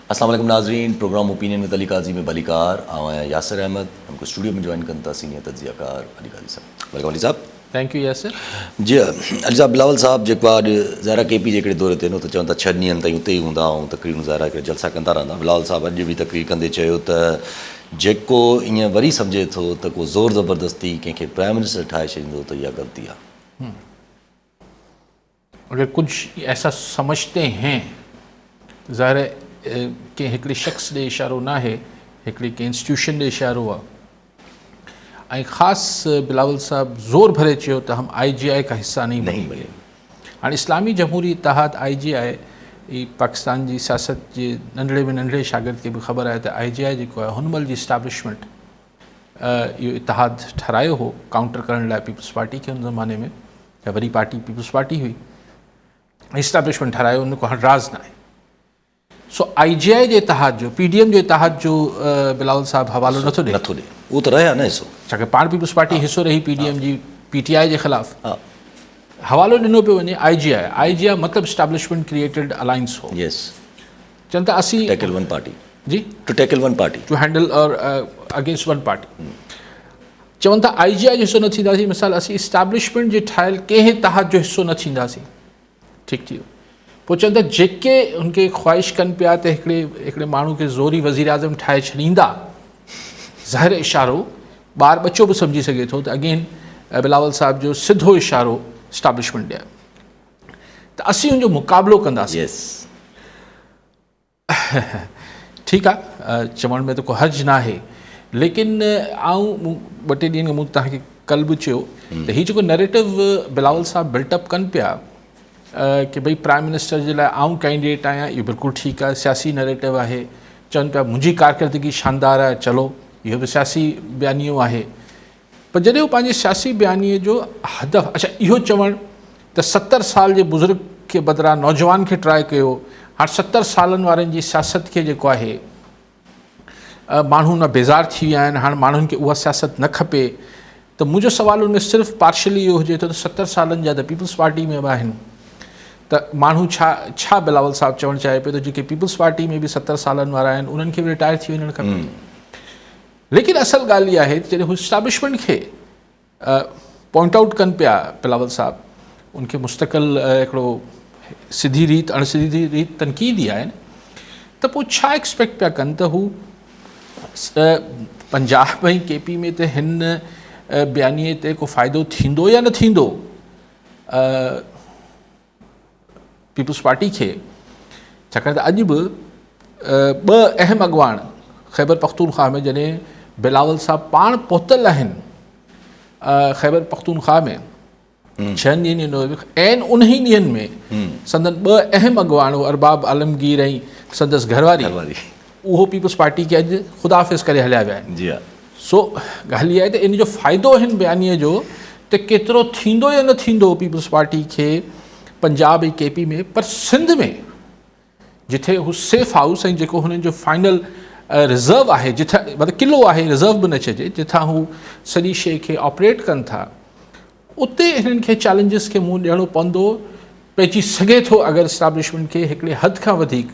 अस्सलाम वालेकुम नाज़रीन, प्रोग्राम ओपिनियन में अली काजी में भलीकार आया यासिर अहमद। हमको स्टूडियो में ज्वाइन करता सीनियर तज्जियाकार अली काजी साहब। वेलकम अली साहब। थैंक यू यासिर जी अली साहब, बिलावल साहब जेको आहे ज़ाहिरा के पी जे दौरे ते न त चवनि था 6 ॾींहंनि ताईं उते ई हूंदा ऐं तकरीबन ज़ाहिरा हिकिड़े जलसा कंदा रहंदा। बिलावल साहब अॼु बि तकरीर कंदे चयो त जेको ईअं वरी सम्झे थो त को ज़ोर ज़बरदस्ती कंहिंखे प्राइम मिनिस्टर ठाहे छॾींदो त इहा ग़लती आहे। अगर कुछ ऐसा समझते हैं, ज़ाहिर है कि हिकिड़े शख़्स ॾे इशारो न आहे, हिकिड़ी के इंस्टीट्यूशन ॾे इशारो आहे। ऐं ख़ासि बिलावल साहब ज़ोर भरे चयो त हम IGI का हिस्सा नहीं बनेंगे। हाणे इस्लामी जमहूरी इतिहाद IGI पाकिस्तान जी सियासत जे नंढड़े में नंढड़े शागिर्द खे बि ख़बर आहे त IGI जेको आहे हुन महिल जी इस्टेब्लिशमेंट इहो इतिहाद ठारायो हो काउंटर करण लाइ पीपल्स पार्टी खे। हुन ज़माने में त वरी पार्टी पीपल्स पार्टी हुई, इस्टेब्लिशमेंट ठारायो, उन को हाणे राज़ न आहे। सो IGI जे इतिहाद जो PDM जे इतिहाद जो बिलावल साहब हवालो नथो ॾे। उहो त रहिया न हिसो, छाकाणि पाण पीपल्स पार्टी हिसो रही PDM जी PTI जे ख़िलाफ़। हवालो ॾिनो पियो वञे IGI मतिलबु इस्टेब्लिशमेंट क्रिएटेड अलायंस हो। यस, चवनि था असीं टैकल वन पार्टी जी to tackle one party to handle और अगेंस्ट वन पार्टी। चवनि था IGI जो हिसो न थींदासीं, मिसाल असीं इस्टेब्लिशमेंट जे ठहियल कंहिं इतिहाद जो हिसो न थींदासीं। ठीकु थी वियो। पोइ चवनि था जेके हुनखे ख़्वाहिश कनि पिया त हिकिड़े माण्हू खे ज़ोरी वज़ीर आज़म ठाहे छॾींदा, ज़ाहिर इशारो ॿार बच्चो बि सम्झी सघे थो त अगेन बिलावल साहब जो सिधो इशारो इस्टेब्लिशमेंट ॾिया त असीं हुनजो मुक़ाबिलो कंदासीं। ठीकु आहे, चवण में त को हर्ज न आहे, लेकिन आऊं 2-3 ॾींहंनि मूं तव्हांखे कल्ह बि चयो त हीउ जेको नैरेटिव बिलावल साहब बिल्टअप कनि पिया कि भई प्राइम मिनिस्टर जे लाइ आऊं कैंडिडेट आहियां, इहो बिल्कुलु ठीकु आहे, सियासी नैरेटिव आहे। चवनि पिया मुंहिंजी कारकर्दगी शानदार आहे, चलो इहो बि सियासी बयानियो आहे। पर जॾहिं हू पंहिंजे सियासी बयानीअ जो हदफ़, अच्छा इहो चवणु त 70 साल जे बुज़ुर्ग खे बदिरां नौजवान खे ट्राए कयो, हाणे 70 सालनि वारनि जी सियासत खे जेको आहे माण्हू न बेज़ार थी विया आहिनि, हाणे माण्हुनि खे उहा सियासत न खपे। त मुंहिंजो सुवालु हुन में सिर्फ़ु पार्शली इहो हुजे थो त 70 सालनि जा त पीपल्स पार्टी में बि आहिनि, त माण्हू छा बिलावल साहब चवणु चाहे पियो त जेके पीपल्स पार्टी में बि 70 सालनि वारा आहिनि उन्हनि खे बि रिटायर थी वञणु खपे। लेकिन असल ॻाल्हि इहा आहे त जॾहिं हू इस्टेब्लिशमेंट खे पॉइंट आउट कनि पिया बिलावल साहब, उनखे मुस्तक़िल हिकिड़ो सिधी रीति अणसिधी रीति तनक़ीदी आहे, त पोइ छा एक्सपेक्ट पिया कनि त हू पंजाब ऐं KP में त हिन बयानीअ ते को फ़ाइदो थींदो या न थींदो पीपल्स पार्टी खे। छाकाणि त अॼु बि 2 अहम अॻवान ख़ैबर पख्तूनख्वा में, जॾहिं बिलावल साहब पाण पहुतल आहिनि ख़ैबर पख्तूनख्वा में 6 ॾींहंनि ऐं उन्ही ॾींहंनि में संदन 2 अहम अॻवान अरबाब आलमगीर ऐं संदसि घरवारी उहो पीपल्स पार्टी खे अॼु ख़ुदा हाफ़िज़ करे हलिया विया आहिनि। जी सो ॻाल्हि इहा आहे त इन जो फ़ाइदो हिन बयानीअ जो त केतिरो थींदो या न थींदो पीपल्स पार्टी खे पंजाब ऐं KP में, पर सिंध में जिथे हू सेफ हाउस ऐं जेको हुननि जो फाइनल रिज़र्व आहे, जिथां मतिलबु क़िलो आहे, रिज़र्व बि न चइजे, जिथां हू सॼी शइ खे ऑपरेट कनि था, उते हिननि खे चैलेंजिस खे मुंहुं ॾियणो पवंदो पइजी सघे थो अगरि इस्टेब्लिशमेंट खे हिकिड़े हद खां वधीक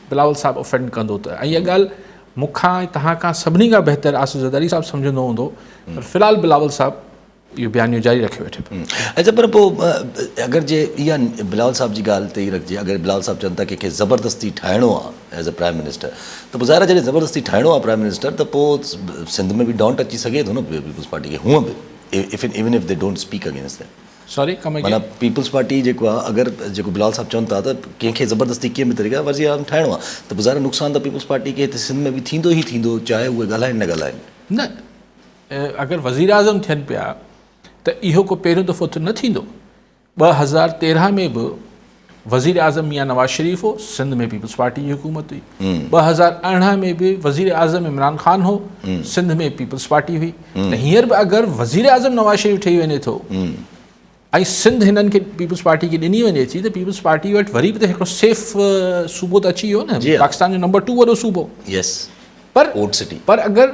बिलावल साहब ऑफेंड कंदो त। ऐं इहा ॻाल्हि मूंखां ऐं तव्हां खां सभिनी खां बहितर आसिफ़ ज़रदारी साहब सम्झंदो हूंदो, पर फ़िलहाल बिलावल साहब इहो बयानियो जारी रखे वेठे पियो। अच्छा, पर पोइ अगरि जे इहा बिलावल साहब जी ॻाल्हि ते ई रखिजे, अगरि बिलावल साहब चवनि था कंहिंखे ज़बरदस्ती ठाहिणो आहे एज़ अ प्राइम मिनिस्टर, त पोइ ज़ाहिर जॾहिं ज़बरदस्ती ठाहिणो आहे प्राइम मिनिस्टर, त पोइ सिंध में बि डाउट अची सघे थो न पीपल्स पार्टी खे, हूअं बि even if they don't speak against that. Sorry माना पीपल्स पार्टी जेको आहे, अगरि जेको बिलावल साहब चवनि था त कंहिंखे ज़बरदस्ती कीअं बि तरीक़े वज़ीर आज़म ठाहिणो आहे, त पोइ ज़ाहिर नुक़सानु त पीपल्स पार्टी खे हिते सिंध में बि थींदो ई थींदो, चाहे उहे ॻाल्हाइनि न ॻाल्हाइनि। न, अगरि वज़ीर आज़म थियनि पिया त इहो को पहिरियों दफ़ो त न थींदो। 2013 में बि वज़ीर आज़म मियां नवाज़ शरीफ़ हो, सिंध में पीपल्स पार्टी जी हुकूमत हुई। 2018 में बि वज़ीर आज़म इमरान ख़ान हो, सिंध में पीपल्स पार्टी हुई। त हींअर बि अगरि वज़ीर आज़म नवाज़ शरीफ़ ठही वञे थो ऐं सिंध हिननि खे पीपल्स पार्टी खे ॾिनी वञे थी, त पीपल्स पार्टी वटि वरी बि त हिकिड़ो सेफ सूबो त अची वियो न, पाकिस्तान जो नंबर 2 वॾो सूबो। पर अगरि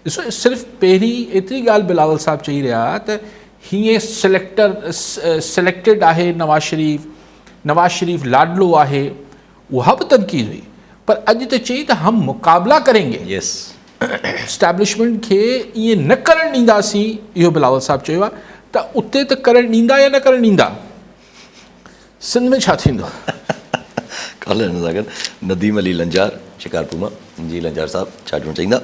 ॾिसो, सिर्फ़ु पहिरीं एतिरी ॻाल्हि बिलावल साहब चई रहिया त हीअं सिलेक्टेड आहे नवाज़ शरीफ़ लाडलो आहे, उहा बि तनक़ीद हुई। पर अॼु त चई त हम मुक़ाबला करेंगे यस एस्टैब्लिशमेंट खे ईअं न करणु ॾींदासीं, इहो बिलावल साहब चयो आहे। त उते त करणु ॾींदा या न करणु ॾींदा, सिंध में छा थींदो? कॉलर सां गॾु नदीम अली लंजार शिकारपुर मां। जी लंजार साहब छा चवणु चाहींदा?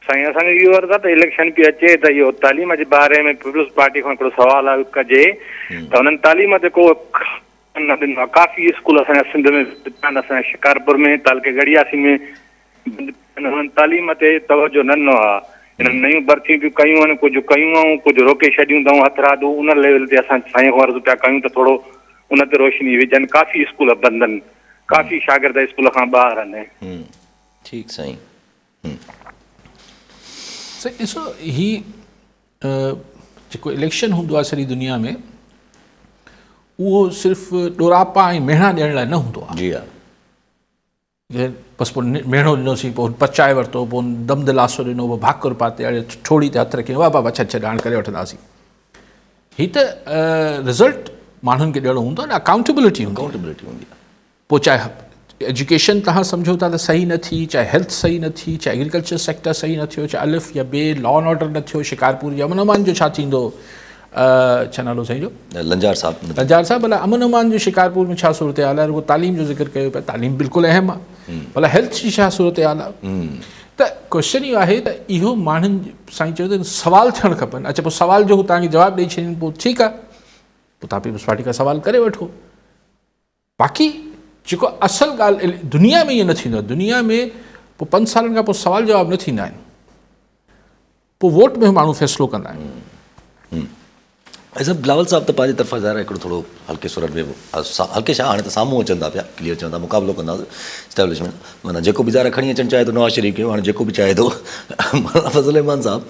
साईं, असांजो इहो अर्ज़ु आहे त इलेक्शन पई अचे त इहो तालीम जे बारे में पीपल्स पार्टी खां हिकिड़ो सुवाल कजे त हुननि तालीम ते को न ॾिनो आहे। काफ़ी स्कूल असांजा सिंध में, असांजे शिकारपुर में, तालके गड़ियासी में हुननि तालीम ते तवजो न ॾिनो आहे। हिननि नयूं भर्तियूं बि कयूं आहिनि, कुझु कयूं ऐं कुझु रोके छॾियूं अथऊं हथरादू। उन लेवल ते असां साईं खां अर्ज़ु पिया कयूं त थोरो उन ते रोशनी विझनि। काफ़ी स्कूल बंदि आहिनि, काफ़ी शागिर्द स्कूल खां ॿाहिरि आहिनि। ठीकु साईं। ॾिसो, ही जेको इलेक्शन हूंदो आहे सॼी दुनिया में, उहो सिर्फ़ु ॾोरापा ऐं मेणा ॾियण लाइ न हूंदो आहे। जी हा। बसि पोइ मेणो ॾिनोसीं, पोइ पचाए वरितो, पोइ दम दिलासो ॾिनो, पोइ भाकुर पाते हाणे ठोड़ी ते हथु रखी वाह बाबा छॾ हाणे करे वठंदासीं। हीअ त रिज़ल्ट माण्हुनि खे ॾियणो हूंदो आहे न, अकाउंटेबिलिटी हूंदी आहे। पोइ चाहे एजुकेशन तव्हां सम्झो था त सही न थी, चाहे हेल्थ सही न थी, चाहे एग्रीकल्चर सेक्टर सही न थियो, चाहे अलिफ या ॿिए लॉ एंड ऑर्डर न थियो शिकारपुर या अमन अमान जो छा थींदो? छा नालो साईं जो? लंजार साहब। लंजार साहब, भला अमन अमान जो शिकारपुर में छा सूरत हाल आहे? रुगो तालीम जो ज़िक्र कयो पिया, तालीम बिल्कुलु अहम आहे। भला हेल्थ जी छा सूरत हाल आहे? त क्वेश्चन इहो आहे त इहो माण्हुनि साईं चयो त सवाल थियणु खपनि। अच्छा, पोइ सवाल जो तव्हांखे जवाबु ॾेई छॾीनि, पोइ ठीकु आहे, पोइ तव्हां पीपल्स पार्टी खां सवाल करे वठो। बाक़ी जेको असल ॻाल्हि दुनिया में ईअं न थींदो आहे। दुनिया में पोइ 5 सालनि खां पोइ सवाल जवाब न थींदा आहिनि, पोइ वोट में माण्हू फ़ैसिलो कंदा आहिनि। ऐसा बिलावल साहब त पंहिंजे तरफ़ां ज़ाहिर हिकिड़ो थोरो हल्के सुरनि में, हल्के छा हाणे त साम्हूं अचनि था पिया, क्लियर चवनि था मुक़ाबिलो कंदासीं स्टैब्लिशमेंट। माना जेको बि ज़ाहिर खणी अचणु चाहे थो नवाज़ शरीफ़ खे, हाणे जेको बि चाहे थो मुला फज़ल रहमान साहब,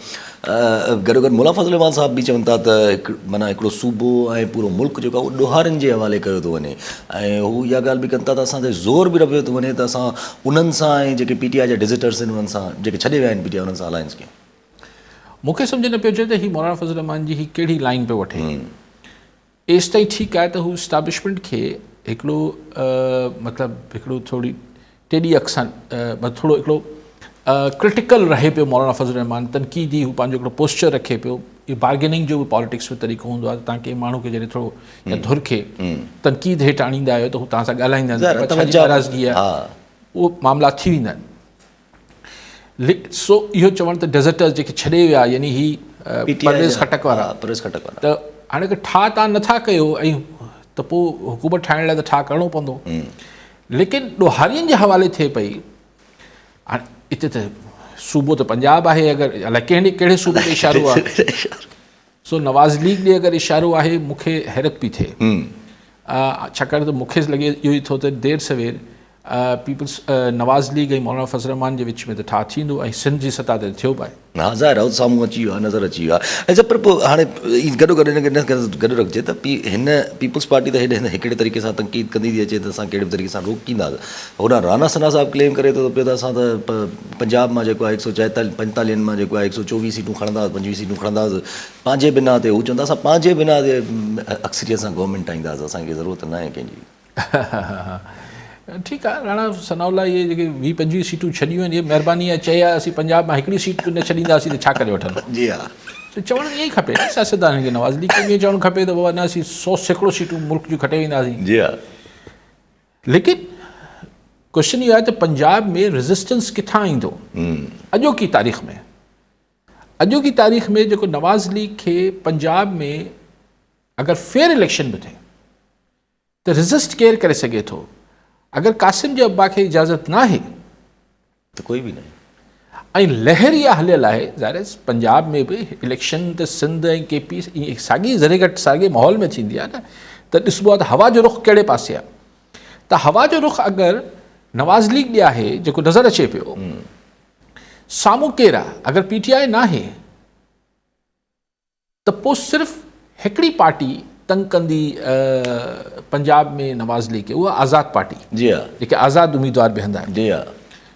गॾोगॾु मुला फज़ल रहमान साहब बि चवनि था त माना हिकिड़ो सूबो ऐं पूरो मुल्क जेको आहे उहो ॾोहारनि जे हवाले कयो थो वञे। ऐं हू इहा ॻाल्हि बि कनि था त असांखे ज़ोर बि रखियो थो वञे त असां उन्हनि सां ऐं जेके PTI जा डिज़िटर्स आहिनि उन्हनि सां, जेके छॾे विया आहिनि PTI, उन्हनि सां अलायंस कयूं। मूंखे सम्झ न पियो अचे त हीअ मौलाना फज़ल रहमान जी ही कहिड़ी लाइन पियो वठे। एसि ताईं ठीकु आहे त हू इस्टाब्लिशमेंट खे हिकिड़ो मतिलबु हिकिड़ो थोरी टेॾी अख सां थोरो हिकिड़ो क्रिटिकल रहे पियो मौलाना फज़ल रहमान, तनक़ीदी हू पंहिंजो हिकिड़ो पोस्चर रखे पियो। इहो बार्गेनिंग जो बि पॉलिटिक्स जो तरीक़ो हूंदो आहे। तव्हां कंहिं माण्हू खे जॾहिं थोरो या धुर खे तनक़ीद हेठि आणींदा आहियो त हू तव्हां सां ॻाल्हाईंदा आहिनि, नाराज़गी आहे, उहो मामला थी वेंदा आहिनि। सो इहो चवणु त डेज़र्टर्स जेके छॾे विया, यानी ही परवेज़ खटक वारा, त हाणे अगरि ठा तव्हां नथा कयो ऐं त पोइ हुकूमत ठाहिण लाइ त ठा करिणो पवंदो। लेकिन ॾोहारियुनि जे हवाले थिए पई। हाणे हिते त सूबो त पंजाब आहे, अगरि अलाए कहिड़े सूबे ते इशारो आहे। सो नवाज़ लीग ॾे अगरि इशारो आहे, मूंखे हैरत पई थिए, छाकाणि त मूंखे लॻे इहो ई थो त देरि सवेर पीपल्स नवाज़ लीग ऐं मौलाना फज़ल रहमान जे विच में त ठा थींदो ऐं सिंध जी सतह ते थियो पिए। हा ज़ाहिर आहे साम्हूं अची वियो आहे, नज़र अची वियो आहे। ऐं पर पोइ हाणे गॾो गॾु गॾु रखिजे त हिन पीपल्स पार्टी त हेॾे हिकिड़े तरीक़े सां तनक़ीद कंदी थी अचे त असां कहिड़े बि तरीक़े सां रोकींदासीं। होॾां राना सना साहब क्लेम करे थो पियो त असां त पंजाब मां जेको आहे 145 मां जेको आहे 124 सीटूं खणंदासीं, 25 सीटूं खणंदासीं पंहिंजे बिना ते। हू चवंदा असां पंहिंजे बिना ते अक्सरियत सां गवर्नमेंट ठाहींदासीं, असांखे ज़रूरत न आहे कंहिंजी। ठीकु आहे, राणा सनाउल्ला इहे जेके 20-25 सीटूं छॾियूं आहिनि, इहे महिरबानी आहे। चई आहे असीं पंजाब मां हिकिड़ी सीट न छॾींदासीं त छा करे वठंदो? जी हा, त चवणु ईअं ई खपे सियासतदान खे। नवाज़ लीग खे ईअं चवणु खपे त बाबा न असीं 100 सीटूं मुल्क जूं खटे वेंदासीं। जी हा, लेकिन क्वेश्चन इहो आहे त पंजाब में रेज़िस्टेंस किथां ईंदो? अॼोकी तारीख़ में, अॼोकी तारीख़ में जेको नवाज़ लीग खे पंजाब में अगरि फेयर इलेक्शन बि थिए त रेज़िस्ट केरु करे सघे थो? अगरि क़ासिम जे अब्बा खे इजाज़त न आहे त कोई बि न। ऐं लहर इहा हलियल आहे, ज़ाहिर पंजाब में बि इलेक्शन त सिंध ऐं KP ईअं साॻी ज़रे घटि साॻे माहौल में थींदी आहे न। त ॾिसबो आहे त हवा जो रुख कहिड़े पासे आहे। त हवा जो रुख अगरि नवाज़ लीग ॾे आहे जेको नज़र अचे पियो, साम्हूं केरु आहे? अगरि PTI न आहे त पोइ सिर्फ़ु हिकिड़ी पार्टी तंग कंदी पंजाब में नवाज़ लीग खे, उहा आज़ाद पार्टी। जी हा, जेके आज़ाद उम्मीदवार बीहंदा आहिनि। जी हा,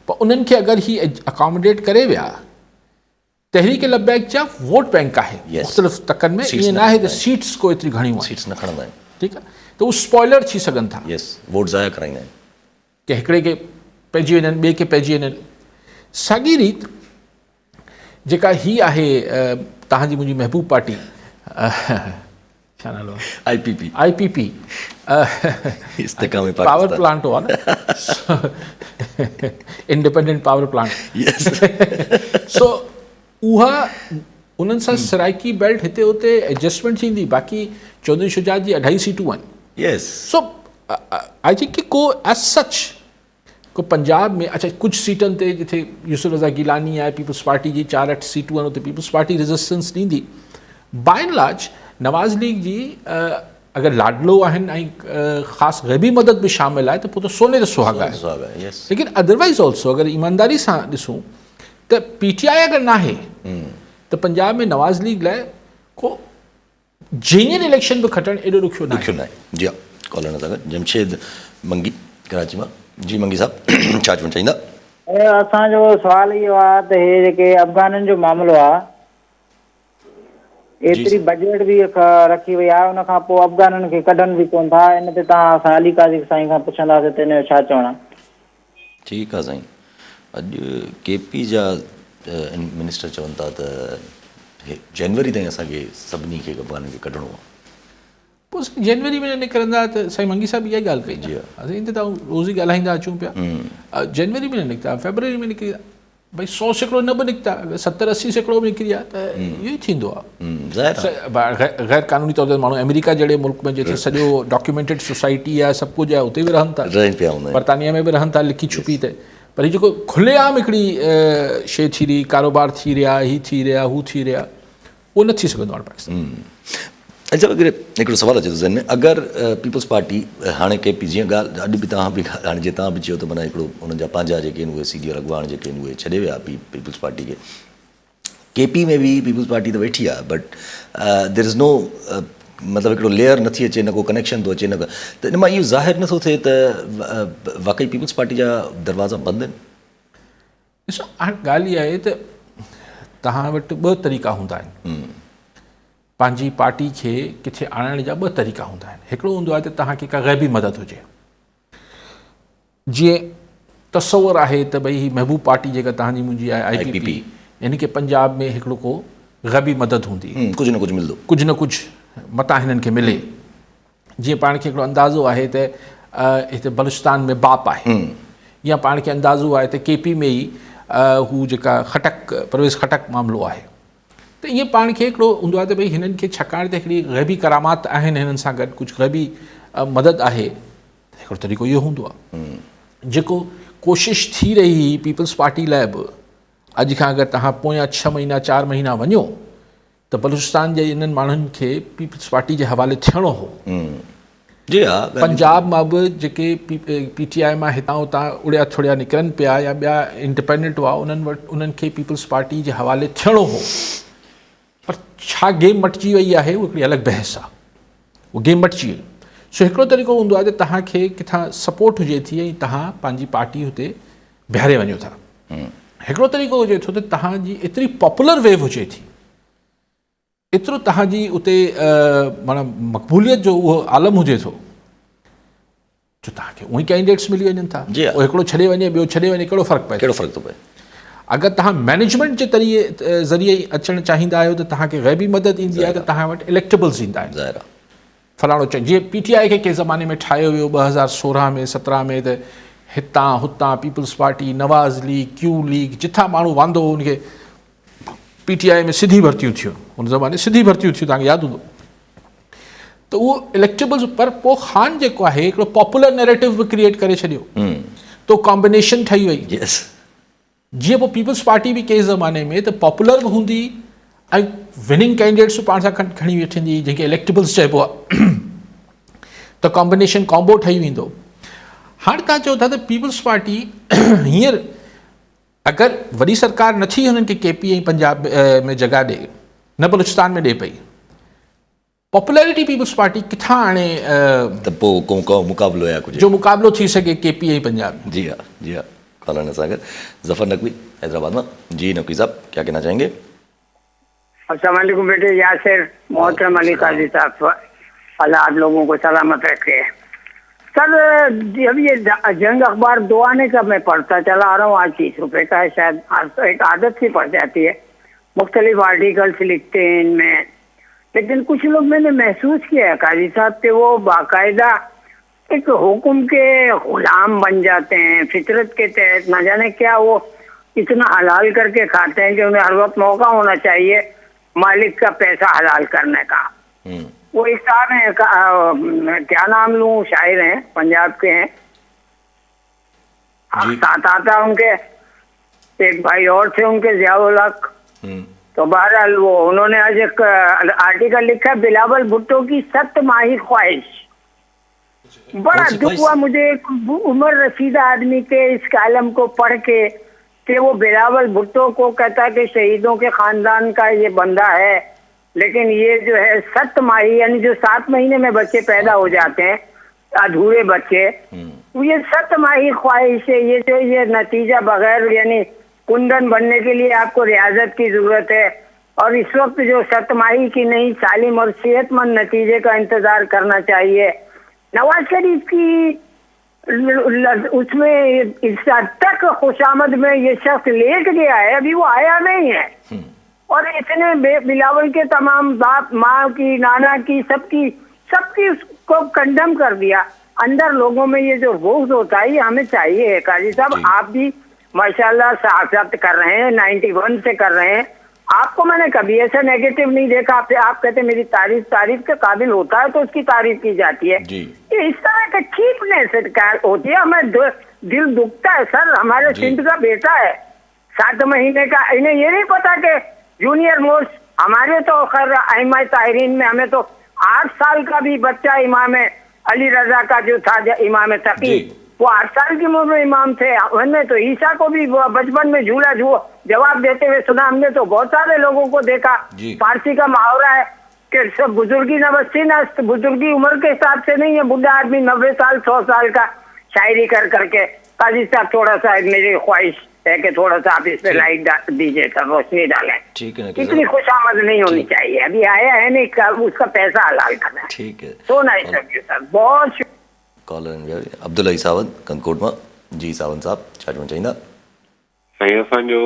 पर उन्हनि खे अगरि ही अकोमोडेट करे विया, तहरीक लबैक जा वोट बैंक आहे मुख़्तलिफ़ तकनि में, ईअं न आहे त सीट्स को एतिरी घणियूं सीट्स न खणंदा आहिनि। ठीकु आहे, त उहे स्पॉइलर थी सघनि था। वोट ज़ाया कराईंदा आहिनि। की हिकिड़े खे पइजी वञनि, ॿिए खे पइजी वञनि। साॻी रीति जेका ही आहे तव्हांजी मुंहिंजी महबूब पार्टी, छा नालो आहे, IPP पावर प्लांट हो आहे न, इंडिपेंडेंट पावर प्लांट। सो उहा उन्हनि सां सराइकी बेल्ट हिते हुते एडजस्टमेंट थींदी, बाक़ी चौधरी शुजात जी 2.5 सीटूं आहिनि। सो आई थिंक कि को एज सच को पंजाब में, अच्छा कुछ सीटन ते जिथे यूसुफ रज़ा गिलानी आहे, पीपल्स पार्टी जी 4-8 सीटूं आहिनि, उते पीपल्स पार्टी रेजिस्टेंस ॾींदी। By and large Nawaz league जी अगर लाडलो आहिनि ऐं ख़ासि ग़ैबी मदद भी शामिल आहे, त पोइ त सोने ते सुहागा आहे। लेकिन अदरवाइज़ ऑल्सो अगर ईमानदारी सां ॾिसूं त PTI अगर ना आहे त पंजाब में नवाज़ लीग लाइ को जेन्युइन इलेक्शन भी खटणु एॾो ॾुखियो न आहे। जी हा, कॉलर नज़र जमशेद मंगी कराची मां। जी मंगी साहब, छा चवणु चाहींदा? असांजो सुवाल इहो आहे त हे जेके अफ़गाननि जो मामिलो आहे, एतिरी बजट भी रखी वई आहे, उन खां पोइ अफ़गाननि खे कढनि भी कोन था। इन ते तव्हां असां अली काज़ी साईं खां पुछंदासीं त इन जो छा चवणु आहे? ठीकु आहे साईं। अॼु KP जा मिनिस्टर चवनि था त जनवरी ताईं असांखे सभिनी खे अफ़गाननि खे कढणो आहे। पोइ जनवरी में न निकिरंदा त साईं मंगी साहिब इहा ॻाल्हि कई। जी असां इन ते त रोज़ ई ॻाल्हाईंदा अचूं पिया। जनवरी में न निकिता, फेबरवरी में निकिरी भाई 100 सैकड़ो न बि निकिता, 70-80 सैकड़ो बि निकिरी आहे त इहो ई थींदो आहे। गैर कानूनी तौर ते माण्हू अमेरिका जहिड़े मुल्क में जिथे सॼो डॉक्यूमेंटेड सोसाइटी आहे, सभु कुझु आहे, उते बि रहनि था, बरतानिया में बि रहनि था लिखी छुपी ते। पर हीअ जेको खुलेआम हिकिड़ी शइ थी रही, कारोबार थी रहिया, ही थी रहिया, हू थी रहिया, उहो न थी सघंदो आहे पाकिस्तान। अच्छा, अगरि हिकिड़ो सुवालु अचे थो ज़हन में, अगरि पीपल्स पार्टी हाणे KP जीअं ॻाल्हि अॼु बि तव्हां बि हाणे जीअं तव्हां बि चयो त माना हिकिड़ो उन्हनि जा पंहिंजा जेके आहिनि उहे सीनियर अॻुवान जेके आहिनि उहे छॾे विया पीपल्स पार्टी खे। KP में बि पीपल्स पार्टी त वेठी आहे, बट देयर इज़ नो मतिलबु हिकिड़ो लेयर नथी अचे, न को कनेक्शन थो अचे, न त इन मां इहो ज़ाहिर नथो थिए त वाक़ई पीपल्स पार्टी जा दरवाज़ा बंदि आहिनि। ॾिसो, हाणे ॻाल्हि इहा आहे त तव्हां वटि 2 तरीक़ा हूंदा आहिनि। पंहिंजी पार्टी खे किथे आणण जा 2 तरीक़ा हूंदा आहिनि। हिकिड़ो हूंदो आहे त तव्हांखे का ग़ैबी मदद हुजे, जीअं तसवुर आहे त भई ही महबूब पार्टी जेका तव्हांजी मुंहिंजी आहे IPP, यानी कि पंजाब में हिकिड़ो को ग़ैबी मदद हूंदी, कुझु न कुझु मिलंदो, कुझु न कुझु मता हिननि खे मिले। जीअं पाण खे हिकिड़ो अंदाज़ो आहे त हिते बलूचिस्तान में बाप आहे, या पाण खे अंदाज़ो आहे त KP में ई हू जेका परवेज़ खटक मामिलो आहे। त ईअं पाण खे हिकिड़ो हूंदो आहे त भई हिननि खे छाकाणि त हिकिड़ी ग़ैबी करामात आहिनि, हिननि सां गॾु कुझु ग़ैबी मदद आहे, हिकिड़ो तरीक़ो इहो हूंदो आहे। जेको कोशिशि थी रही हुई पीपल्स पार्टी लाइ बि, अॼु खां अगरि तव्हां पोयां 6 महीना 4 महीना वञो त बलूचिस्तान जे इन्हनि माण्हुनि खे पीपल्स पार्टी जे हवाले थियणो हो। जी हा, पंजाब मां बि जेके PTI मां हितां हुतां उड़िया थुड़िया निकिरनि पिया या ॿिया इंडिपेंडेंट हुआ, उन्हनि खे पीपल्स पार्टी जे हवाले थियणो हो। पर छा गेम मटिजी वई आहे, उहा हिकिड़ी अलॻि बहस आहे, उहा गेम मटिजी वई। सो हिकिड़ो तरीक़ो हूंदो आहे त तव्हांखे किथां सपोर्ट हुजे थी ऐं तव्हां पंहिंजी पार्टी हुते बीहारे वञो था। हिकिड़ो तरीक़ो हुजे थो त तव्हांजी एतिरी पॉपुलर वेव हुजे थी, एतिरो तव्हांजी उते माना मक़बूलियत जो उहो आलम हुजे थो, जो तव्हांखे उहे कैंडिडेट्स मिली वञनि था। उहो हिकिड़ो छॾे वञे, ॿियो छॾे वञे, कहिड़ो फ़र्क़ु पए? कहिड़ो फ़र्क़ु थो पए? अगरि तव्हां मैनेजमेंट जे ज़रिए अचणु चाहींदा आहियो त तव्हांखे ग़ैबी मदद ईंदी आहे, त तव्हां वटि इलेक्टेबल्स ईंदा आहिनि। फलाणो जीअं PTI खे कंहिं ज़माने में ठाहियो वियो 2016 में 17 में, त हितां हुतां पीपल्स पार्टी, नवाज़ लीग, Q लीग, जिथां माण्हू वांदो हो उनखे PTI में सिधी भर्तियूं थियूं। उन ज़माने सिधी भर्तियूं थियूं, तव्हांखे यादि हूंदो। त उहो इलेक्टेबल्स, पर पोइ ख़ान जेको आहे हिकिड़ो पॉपुलर नैरेटिव बि क्रिएट करे छॾियो, तो कॉम्बिनेशन ठही वई। जीअं पोइ पीपल्स पार्टी बि कंहिं ज़माने में त पॉपुलर बि हूंदी ऐं विनिंग कैंडिडेट्स पाण सां खणी वेठंदी, जंहिंखे इलेक्टेबल्स चइबो आहे, त कॉम्बिनेशन कॉम्बो ठही वेंदो। हाणे तव्हां चओ था त पीपल्स पार्टी हींअर अगरि वॾी सरकार नथी हुननि खे KP ऐं पंजाब में जॻह ॾे, न बलूचिस्तान में ॾे पई, पॉपुलैरिटी पीपल्स पार्टी किथां आणे त पोइ को मुक़ाबिलो या कुझु जो मुक़ाबिलो थी सघे KP ऐं पंजाब? जी हाँ, जी हाँ। कॉलर सागर जफर नकवी हैदराबाद में। जी नकवी साहब, क्या कहना चाहेंगे? अस्सलाम वालेकुम बेटे यासिर, मोहतरम अली काजी साहब, अल्लाह आप लोगों को सलामत रखे। सर जब ये जंग अखबार 2 आने का मैं पढ़ता चला आ रहा हूँ, आज 30 रुपए का है शायद, आज तो एक आदत सी पड़ जाती है, मुख्तलिफ आर्टिकल्स लिखते हैं इनमें। लेकिन कुछ लोग मैंने महसूस किया है काजी साहब कि वो बाकायदा एक हुक्म के गुलाम बन जाते हैं, फितरत के तहत न जाने क्या वो इतना हलाल करके खाते हैं कि उन्हें हर वक्त मौका होना चाहिए मालिक का पैसा हलाल करने का। वो एक साहब हैं, क्या नाम लूं, शायर हैं, पंजाब के हैं, साथ आता उनके एक भाई और थे उनके, ज़ियाउल हक। तो बहरहाल वो उन्होंने आज एक आर्टिकल लिखा, बिलावल भुट्टो की 7 माही ख्वाहिश। बड़ा दुख हुआ मुझे उमर रसीदा आदमी के इस कालम को पढ़ के कि वो बिलावल भुट्टो को कहता कि शहीदों के खानदान का ये बंदा है, लेकिन ये जो है 7 माही यानी जो 7 महीने में बच्चे पैदा हो जाते हैं, अधूरे बच्चे, ये 7 माही ख्वाहिश है। ये जो ये नतीजा बगैर यानी कुंदन बनने के लिए आपको रियाजत की जरूरत है, और इस वक्त जो 7 माही की नहीं सालिम और सेहतमंद नतीजे का इंतजार करना चाहिए। नवाज शरीफ की उसमें इस हद तक खुशामद में ये शख्स लेट गया है, अभी वो आया नहीं है, और इतने बिलावल के तमाम बाप माँ की, नाना की, सबकी उसको कंडम कर दिया। अंदर लोगों में ये जो रोज होता है ये हमें चाहिए है। काजी साहब आप भी माशाल्लाह सहाफत कर रहे हैं, 91 से कर रहे हैं, आपको मैंने कभी ऐसा नेगेटिव नहीं देखा। आप कहते मेरी तारीफ के काबिल होता है तो उसकी तारीफ की जाती है। ये इस तरह का चीपनेस होती है, हमें दिल दुखता है सर। हमारे सिंध का बेटा है 7 महीने का, इन्हें ये नहीं पता कि जूनियर मोस्ट, हमारे तो खैर अइमा ताहिरीन में हमें तो 8 साल का भी बच्चा इमाम अली रजा का जो था इमाम तकी, वो 8 साल की उम्र में इमाम थे। हमने तो ईसा को भी बचपन में झूला जवाब देते हुए सुना। हमने तो बहुत सारे लोगों को देखा। फारसी का मुहावरा है कि सब बुजुर्गी नवस्ती नस्त, बुजुर्गी उम्र के हिसाब से नहीं है। बुढ़ा आदमी 90 साल 100 साल का शायरी कर करके। काजी साहब थोड़ा सा मेरी ख्वाहिश है कि थोड़ा सा आप इस पे लाइट दीजिए सर, रोशनी डालें। ठीक है, इतनी खुशामद नहीं होनी चाहिए। अभी आया है नहीं, उसका पैसा हलाल करना है। ठीक है, so nice of U sir, बहुत कॉलर अब्दुल सावंत कंकोट में। जी सावंत साहब छा चवणु चाहींदा? साईं असांजो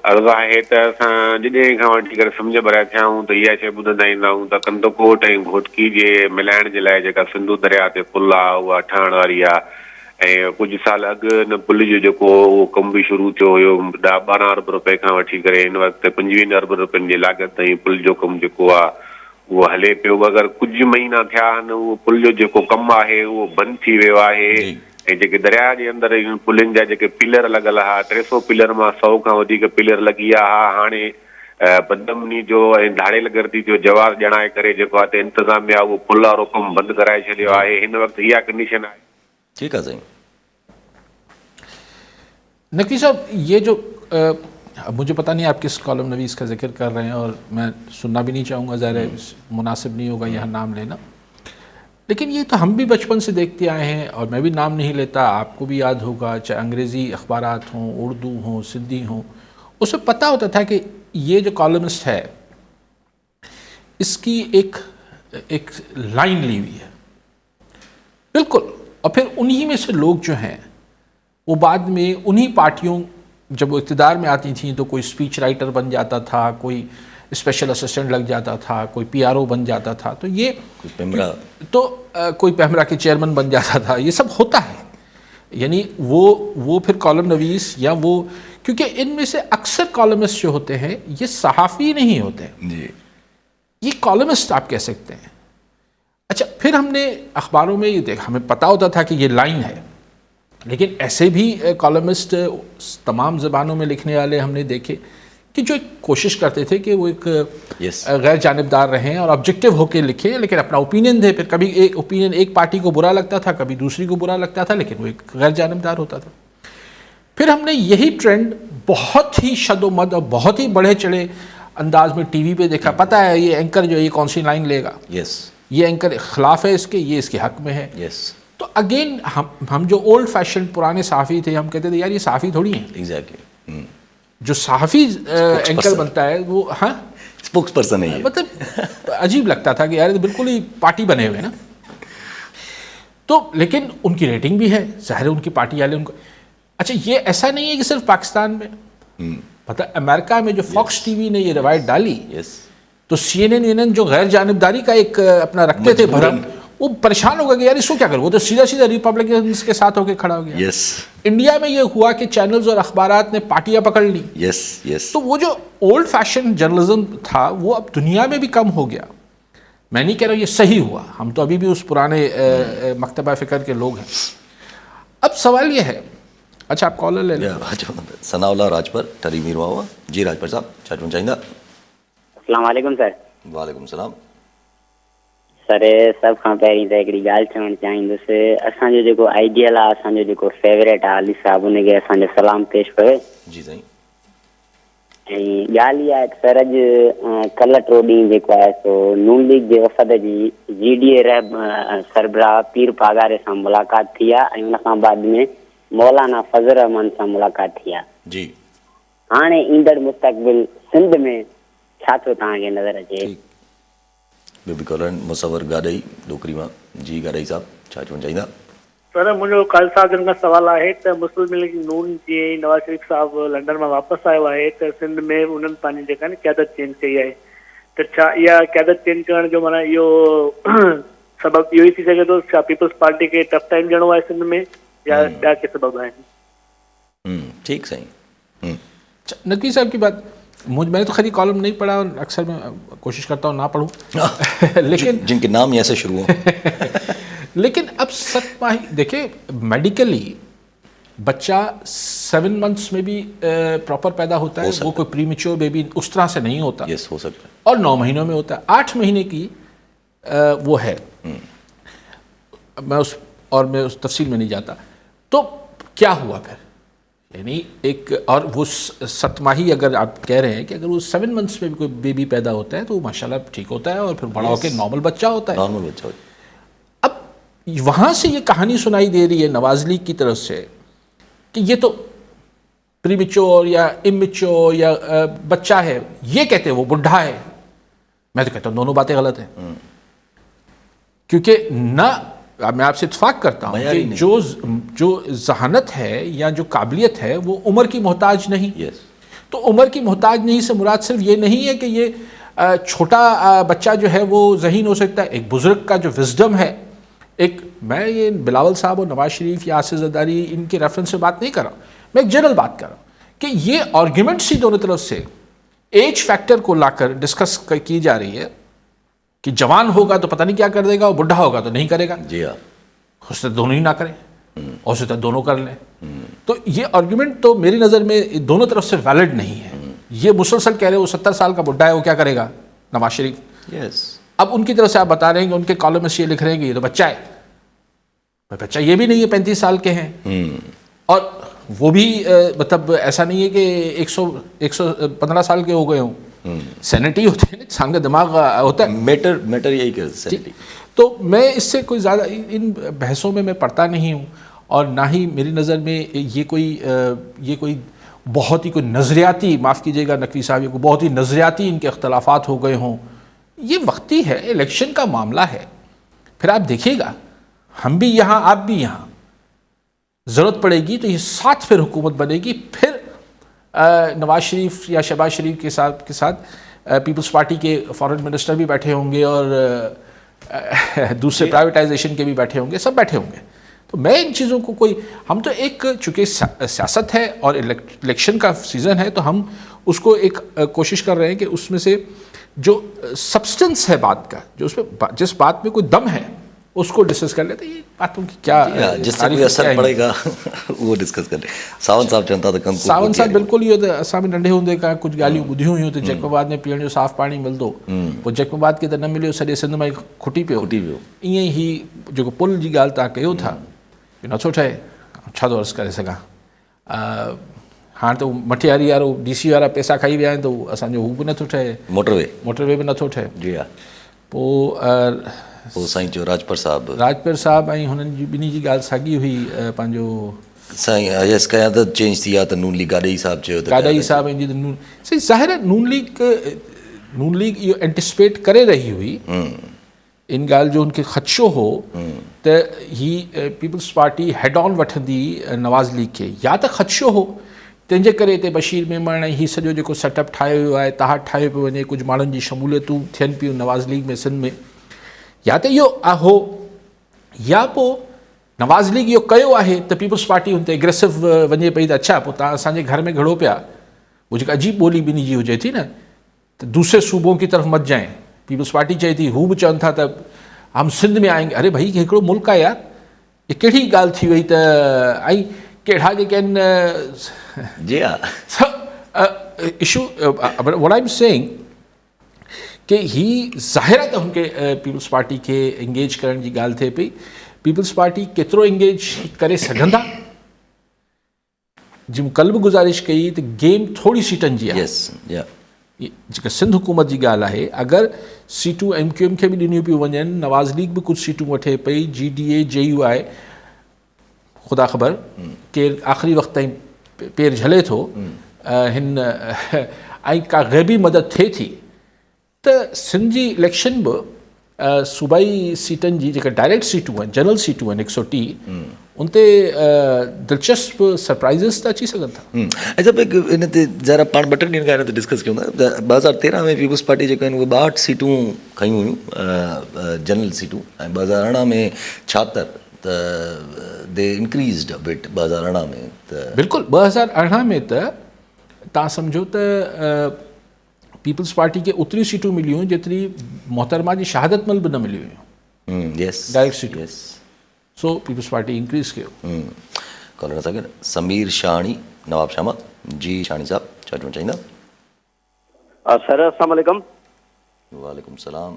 अर्ज़ु आहे त असां जॾहिं खां वठी करे सम्झ भरिया थिया आहियूं त इहा शइ ॿुधंदा ईंदा आहियूं त कंदकोट ऐं घोटकी जे मिलाइण जे लाइ जेका सिंधु दरिया ते पुल आहे उहा ठहण वारी आहे। ऐं कुझु साल अॻु हिन पुल जो जेको उहो कमु बि शुरू थियो हुयो, 12 अरब रुपए खां वठी करे हिन वक़्तु 25 अरब रुपयनि जी लाॻत ताईं पुल जो कमु जेको आहे उहो हले पियो। मगर कुझु महीना थिया आहिनि, उहो पुल जो जेको कमु आहे उहो बंदि थी वियो आहे। ऐं जेके दरिया जे अंदरि पुलनि जा जेके पिलर लॻल हा, 300 पिलर मां 100 खां वधीक पिलर लॻी विया हा। हाणे बदमनी जो ऐं धाड़ेल गर्दी जो जवाब ॼणाए करे जेको आहे इंतज़ामिया उहो पुल वारो कमु बंदि कराए छॾियो आहे। हिन वक़्तु इहा कंडीशन आहे। ठीक है साईं। नकवी साहब, ये जो मुझे पता नहीं आप किस कॉलम नवीस का जिक्र कर रहे हैं और मैं सुनना भी नहीं चाहूँगा, ज़ाहिर मुनासिब नहीं होगा यहाँ नाम लेना, लेकिन ये तो हम भी बचपन से देखते आए हैं और मैं भी नाम नहीं लेता, आपको भी याद होगा, चाहे अंग्रेज़ी अखबारात हों, उर्दू हों, सिंधी हों, उसमें पता होता था कि ये जो कॉलमिस्ट है इसकी एक लाइन ली हुई है बिल्कुल। और फिर उन्हीं में से लोग जो हैं वो बाद में उन्हीं पार्टियों जब वो इक़्तिदार में आती थी तो कोई स्पीच राइटर बन जाता था, कोई स्पेशल असिस्टेंट लग जाता था, कोई PRO बन जाता था, तो ये कोई पैमरा के चेयरमैन बन जाता था। ये सब होता है, यानी वो फिर कॉलम नवीस या वो, क्योंकि इनमें से अक्सर कॉलमिस्ट जो होते हैं ये सहाफ़ी नहीं होते, ये कॉलमिस्ट आप कह सकते हैं। अच्छा, फिर हमने अखबारों में ये देखा, हमें पता होता था कि ये लाइन है, लेकिन ऐसे भी कॉलमिस्ट तमाम ज़बानों में लिखने वाले हमने देखे कि जो एक कोशिश करते थे कि वो एक गैर जानिबदार रहें और ऑब्जेक्टिव होकर लिखें, लेकिन अपना ओपिनियन दे। फिर कभी एक ओपिनियन एक पार्टी को बुरा लगता था, कभी दूसरी को बुरा लगता था, लेकिन वो एक गैर जानिबदार होता था। फिर हमने यही ट्रेंड बहुत ही शदोमद और बहुत ही बढ़े चढ़े अंदाज में TV पे देखा। पता है ये एंकर जो ये कौन सी लाइन लेगा, ये एंकर खिलाफ है इसके, ये इसके हक में है। तो अगेन हम जो ओल्ड फैशन पुराने सहाफ़ी थे, हम कहते थे यार ये सहाफ़ी थोड़ी है। एग्जैक्टली जो सहाफ़ी एंकर बनता है वो स्पोक्स पर्सन है, मतलब अजीब लगता था कि यार बिल्कुल ही पार्टी बने हुए ना। तो लेकिन उनकी रेटिंग भी है, ज़ाहिर है उनकी पार्टी वाले उनको। अच्छा, ये ऐसा नहीं है कि सिर्फ पाकिस्तान में, पता अमेरिका में जो फॉक्स टीवी ने ये रवायत डाली, तो CNN जो गैर जानिबदारी का एक अपना रखते थे भरम, वो परेशान हो गया कि यार इसको क्या करूँ, वो तो सीधा सीधा रिपब्लिकन्स के साथ होकर खड़ा हो गया। इंडिया में ये हुआ कि चैनल्स और अखबारात ने पार्टियां पकड़ ली। तो वो जो ओल्ड फैशन जर्नलिज्म था वो अब दुनिया में भी कम हो गया। मैं नहीं कह रहा ये सही हुआ, हम तो अभी भी उस पुराने मकतबा फ़िक्र के लोग हैं। अब सवाल ये है, अच्छा आप कॉलर ले लें। सनाउल्लाह राजपर टरी मीर हुआ जी। राजपर साहब छा चवणु चाहींदा? अस्सलाम वालेकुम सर। वालेकुम सलाम सर, सब खां पहिरीं त हिकिड़ी ॻाल्हि चवणु चाहींदुसि, असांजो जेको आइडियल आहे, असांजो जेको फेवरेट आहे अली साहब, उनखे असांजो सलाम पेश कयो। जी साईं। ऐं ॻाल्हि इहा आहे सर, अॼु कल्ह टियों ॾींहुं जेको आहे सो नून लीग जे वफ़द जी GDA सरबराह पीर पागारे सां मुलाक़ात थी आहे ऐं उनखां बाद में मौलाना फज़ल रहमान सां मुलाक़ात थी आहे। जी। हाणे ईंदड़ मुस्तक़बिल सिंध में छा थो तव्हांखे नज़र अचे? बेबी कॉलर मुसवर गाॾई डोकरी मां। जी गाॾई साहब छा चवणु चाहींदा? सर, मुझे खालसा जन का सवाल है तो मुस्लिम लीग नून जी नवाज शरीफ साहब लंडन में वापस आयो है तो सिंध में उन्होंने पानी जेका न क्यादत चेंज कई है, तो छा इहा क्यादत चेंज करण जो माना इहो सबब इहो ही थी सके तो छा पीपल्स पार्टी के टफ टाइम ॾियणो आहे सिंध में या ॿिया के सबब आहिनि? ठीक सही। नकवी साहब की बात, मैंने तो खैर कॉलम नहीं पढ़ा और अक्सर मैं कोशिश करता हूँ ना पढ़ूँ लेकिन जिनके नाम ऐसे शुरू हो लेकिन अब सतमाही देखिए, मेडिकली बच्चा 7 मंथ्स में भी प्रॉपर पैदा होता है, वो कोई प्रीमेच्योर बेबी उस तरह से नहीं होता। यस, हो सकता है। और 9 महीनों में होता है, 8 महीने की वो है। मैं उस तफसील में नहीं जाता। तो क्या हुआ फिर, यानी एक और वो सतमाही अगर आप कह रहे हैं कि अगर वो 7 मंथ्स में भी कोई बेबी पैदा होता है तो वो माशाल्लाह ठीक होता है और फिर बड़ा होकर नॉर्मल बच्चा होता है। नॉर्मल बच्चा होता है। वहाँ से ये कहानी सुनाई दे रही है नवाज लीग की तरफ से कि ये तो प्रीमेच्योर या इमेच्योर या बच्चा है, ये कहते हैं वो बुढ़ा है। मैं तो कहता हूँ दोनों बातें गलत हैं, क्योंकि ना मैं आपसे इत्तेफाक करता हूँ कि जो जहानत है या जो काबिलियत है वो उम्र की मोहताज नहीं। तो उम्र की मोहताज नहीं से मुराद सिर्फ ये नहीं है कि ये छोटा बच्चा जो है वो ज़हीन हो सकता है। एक बुजुर्ग का जो विजडम है, मैं ये बिलावल साहब और नवाज शरीफ या आसिफ जरदारी इनके रेफरेंस से बात नहीं कर रहा, मैं एक जनरल बात कर रहा हूँ कि ये आर्ग्यूमेंट्स ही दोनों तरफ से एज फैक्टर को लाकर डिस्कस की जा रही है कि जवान होगा तो पता नहीं क्या कर देगा और बुढ़ा होगा तो नहीं करेगा। जी हाँ, हो सकता दोनों ही ना करें और सकता दोनों कर लें। तो ये आर्ग्यूमेंट तो मेरी नज़र में दोनों तरफ से वैलिड नहीं है। ये मुसलसल कह रहे हो 70 साल का बुढ़ा है, वो क्या करेगा नवाज शरीफ। अब उनकी तरफ से आप बता रहे हैं कि उनके कॉलमिस्ट ये लिख रहे हैं कि ये तो बच्चा है, बच्चा ये भी नहीं है, 35 साल के हैं और वो भी मतलब ऐसा नहीं है कि 115 साल के हो गए हों। सैनिटी होते हैं, सांग दिमाग होता है, मैटर यही कर सैनिटी। तो मैं इससे कोई ज़्यादा इन बहसों में मैं पढ़ता नहीं हूँ और ना ही मेरी नज़र में ये कोई बहुत ही कोई नज़रियाती, माफ़ कीजिएगा नकवी साहब, ये कोई बहुत ही नज़रियाती इनके अख्तलाफात हो गए हों। ये वक्ती है, इलेक्शन का मामला है। फिर आप देखिएगा, हम भी यहाँ आप भी यहाँ, ज़रूरत पड़ेगी तो ये साथ फिर हुकूमत बनेगी। फिर नवाज शरीफ या शहबाज शरीफ के साथ पीपल्स पार्टी के फॉरेन मिनिस्टर भी बैठे होंगे और दूसरे प्राइवेटाइजेशन के भी बैठे होंगे, सब बैठे होंगे। तो मैं इन चीज़ों को हम तो एक चूँकि सियासत है और इलेक्शन का सीज़न है तो हम उसको एक कोशिश कर रहे हैं कि उसमें से जो सब्सटेंस है बात का, जो उसमें जिस बात में कोई दम है उसको डिस्कस कर लेते हैं। ये बातों की क्या जिससे कोई असर पड़ेगा वो डिस्कस कर ले। सावन साहब चवंदा त कम सावन साहब बिल्कुल इहो त असां बि नंढे हूंदे खां कुझु ॻाल्हियूं ॿुधियूं हुयूं त जैकबाबाद में पीअण जो साफ़ पाणी मिलंदो, पोइ जैकबाबाद खे त न मिलियो, सॼे सिंध में खुटी पियो। ईअं ई जेको पुल जी ॻाल्हि तव्हां कयो था, नथो ठहे, छा थो अर्ज़ु करे सघां। हाँ तो मठियारी वारो DC वारा पैसा खाई विया आहिनि तो असांजो हू बि नथो ठहे, मोटरवे बि नथो ठहे। जी हा। पोइ साईं जो राजपर साहब ऐं हुननि जी ॿिन्ही जी ॻाल्हि साॻी हुई। पंहिंजो साईं यस क़यादत चेंज थी आहे त नून लीग गाॾई साहब चयो त गाॾई साहब जी त नून सही ज़ाहिर है नून लीग इहो एंटिसिपेट करे रही हुई इन ॻाल्हि जो उनखे ख़दशो हो त ही पीपल्स पार्टी हेड ऑन वठंदी नवाज़ लीग खे, या त ख़दशो हो तंहिंजे करे हिते बशीर मेमण ऐं हीउ सॼो जेको सेटअप ठाहियो वियो आहे, तहां ठाहियो पियो वञे, कुझु माण्हुनि जी शमूलियतूं थियनि पियूं नवाज़ लीग में सिंध में, या त इहो हो, या पोइ नवाज़ लीग इहो कयो आहे त पीपल्स पार्टी हुन ते एग्रेसिव वञे पई त अच्छा पोइ तव्हां असांजे घर में घड़ो पिया, वो जेका अजीब ॿोली ॿिन्ही जी हुजे थी न, त दूसरे सूबों की तरफ़ मत जाएं, पीपल्स पार्टी चए थी, हू बि चवनि था त हम सिंध में आएंगे, अरे भाई हिकिड़ो मुल्क आहे यार, ये कहिड़ी ॻाल्हि थी वई त ऐं कहिड़ा जेके आहिनि जी हा issue what I am saying कि ही ज़ाहिर आहे त हुनखे पीपल्स पार्टी खे एंगेज करण जी ॻाल्हि थिए पई, पीपल्स पार्टी केतिरो एंगेज करे सघंदा, जी मूं कल्ह बि गुज़ारिश कई त गेम थोरी सीटनि जी आहे, यस या जेका सिंध हुकूमत जी ॻाल्हि आहे, अगरि सीटूं MQM खे बि ॾिनियूं पियूं वञनि, नवाज़ लीग बि कुझु सीटूं वठे पई, GDA JUI ख़ुदा ख़बर केरु आख़िरी वक़्त ताईं पेर झले थो हिन ऐं का ग़ैबी मदद थिए थी, त सिंध जी इलेक्शन बि सूबाई सीटनि जी जेका डायरेक्ट सीटूं आहिनि, जनरल सीटूं आहिनि 130, उन ते दिलचस्प सरप्राइज़िस त अची सघनि था। ऐं सभु हिकु इन ते ज़रा पाण 2 टे ॾींहं खां हिन ते डिस्कस कयूं था, 2013 में पीपल्स पार्टी जेके आहिनि उहे 62 सीटूं खयूं हुयूं जनरल सीटूं, ऐं 2018 में 76, त दे इंक्रीज़ड अ बिट 2018 में, त बिल्कुलु 2018 में त तव्हां सम्झो त पीपल्स पार्टी खे ओतिरियूं सीटूं मिलियूं जेतिरी मोहतरमा जी शहादत महिल बि न मिलियूं हुयूं, यस डायरेक्ट सीटूं, yes so Peoples Party increase कयो। कॉलर असांखे समीर शाहणी नवाब शामा, जी शाहणी साहब छा चवणु चाहींदा? सर अस्सलाम वालेकुम। वालेकुम सलाम।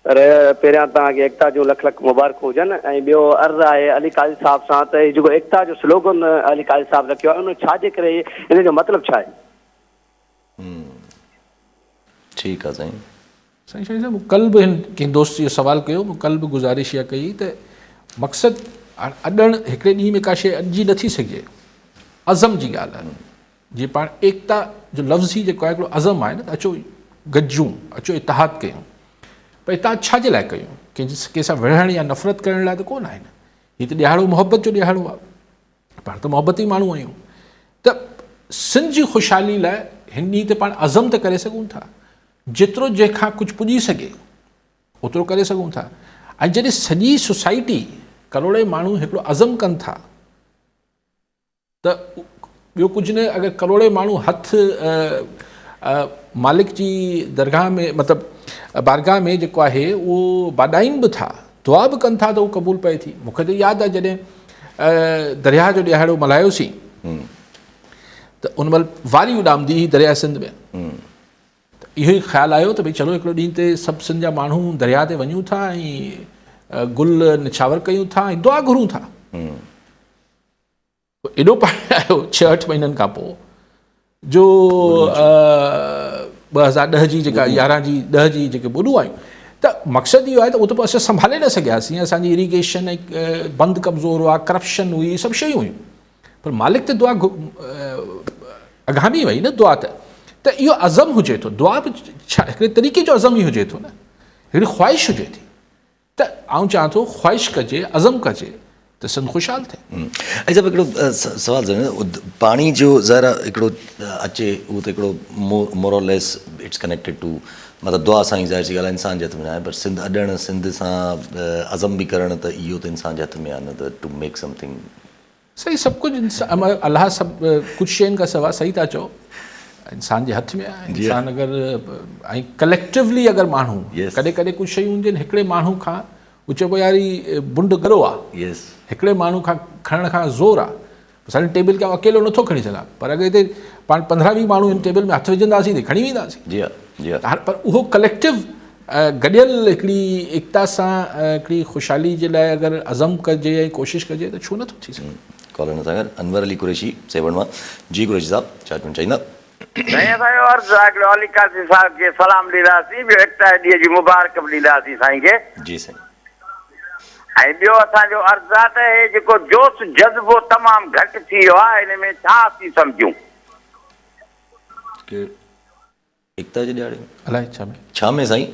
सर पहिरियां तव्हांखे एकता जूं लख लख मुबारक हुजनि, ऐं ॿियो अर्ज़ु आहे अली काज़ी साहिब सां त हीउ जेको एकता जो स्लोगन अली काज़ी साहिब रखियो आहे उन छाजे करे, इन जो मतिलबु छा आहे? ठीकु आहे साईं। साईं शाही साहब, कल्ह बि हिन कंहिं दोस्त इहो सवालु कयो, मूं कल्ह बि गुज़ारिश इहा कई त मक़सदु अॾण हिकिड़े ॾींहं में का शइ अॾिजी नथी सघे, अज़म जी ॻाल्हि आहे, जीअं पाण एकता जो लफ़्ज़ ई जेको आहे हिकिड़ो अज़म आहे न, त अचो गॾिजूं, अचो इतिहाद कयूं, पर इतिहाद छा जे लाइ कयूं? कंहिंसां विढ़ण या नफ़रत करण लाइ त कोन आहे न, हीअ त ॾियारो मोहबत जो ॾियारो आहे, पाण त मोहबती माण्हू आहियूं, त सिंध जी ख़ुशहाली लाइ हिन ॾींहं ते पाण अज़म त करे सघूं था, जेतिरो जंहिंखां कुझु पुॼी सघे ओतिरो करे सघूं था, ऐं जॾहिं सॼी सोसाइटी करोड़े माण्हू हिकिड़ो अज़म कनि था, त ॿियो कुझु न, अगरि करोड़े माण्हू हथु मालिक जी दरगाह में मतिलबु बारगाह में जेको आहे उहो बाॾाइनि बि था, दुआ बि कनि था, त उहो क़बूल पए थी। मूंखे त यादि आहे जॾहिं दरिया जो ॾियारो मल्हायोसीं त उन महिल वारी उॾामदी हुई दरिया सिंध में, इहो ई ख़्यालु आयो त भई चलो हिकिड़ो ॾींहं ते सभु सिंध जा माण्हू दरिया ते वञूं था ऐं गुल निछावर कयूं था ऐं दुआ घुरूं था। एॾो पाणी आयो 6-8 महीननि खां पोइ जो 2010 जी जेका 11 जी 10 जी जेके ॿुॾूं आयूं, त मक़सदु इहो आहे त उहो त पोइ असां संभाले न सघियासीं, असांजी इरीगेशन ऐं बंदि कमज़ोर हुआ, करप्शन हुई, सभु शयूं हुयूं, पर मालिक ते दुआ अॻामी वई न दुआ त इहो अज़म हुजे थो, दुआ बि छा हिकिड़े तरीक़े जो अज़म ई हुजे थो न, हिकिड़ी ख़्वाहिश हुजे थी, त आउं चाहियां थो ख़्वाहिश कजे, अज़म कजे त सिंध ख़ुशहाल थिए। ऐं सभु हिकिड़ो सवाल पाणी जो ज़रा हिकिड़ो अचे, उहो त हिकिड़ो मोरलेस इट्स कनेक्टेड टू मतिलबु दुआ सां ई ज़ाहिर सी ॻाल्हि आहे इंसान जे हथ में आहे, पर सिंध अॾण, सिंध सां अज़म बि करणु, त इहो त इंसान जे हथ में आहे न, त टू मेक समथिंग सही, सभु कुझु अलाह सभु कुझु शयुनि खां सवाइ सही था चओ, इंसान जे हथ में आहे। इंसान अगरि ऐं कलेक्टिवली अगरि माण्हू कॾहिं कॾहिं कुझु शयूं हूंदियूं आहिनि हिकिड़े माण्हू खां, उहो चइबो यार ही बुंड गरो आहे, हिकिड़े माण्हू खां खणण खां ज़ोर आहे, असांजे टेबल खे अकेलो नथो खणी सघां, पर अगरि हिते पाण 15-20 माण्हू हिन टेबल में हथु विझंदासीं त खणी वेंदासीं। जी हा, जी हा। पर उहो कलेक्टिव गॾियल हिकिड़ी एकता सां हिकिड़ी ख़ुशहाली जे लाइ अगरि अज़म कजे ऐं कोशिशि कजे त छो नथो थी सघे। कॉलर सां गॾु अनवर अली कुरैशी सेवण मां, जी कुरैशी साहब छा चवणु चाहींदा? साईं असांजो अर्ज़ु आहे हिकिड़ो अली काज़ी साहिब खे सलाम ॾींदासीं, ॿियो एकता ॾींहं जी मुबारक बि ॾींदासीं साईं खे। जी साईं। ऐं ॿियो असांजो अर्ज़ु आहे त हे जेको जोश जज़्बो तमामु घटि थी वियो आहे, हिन में छा असीं सम्झूं? एकता जे ॾियारे अलाए छा में साईं,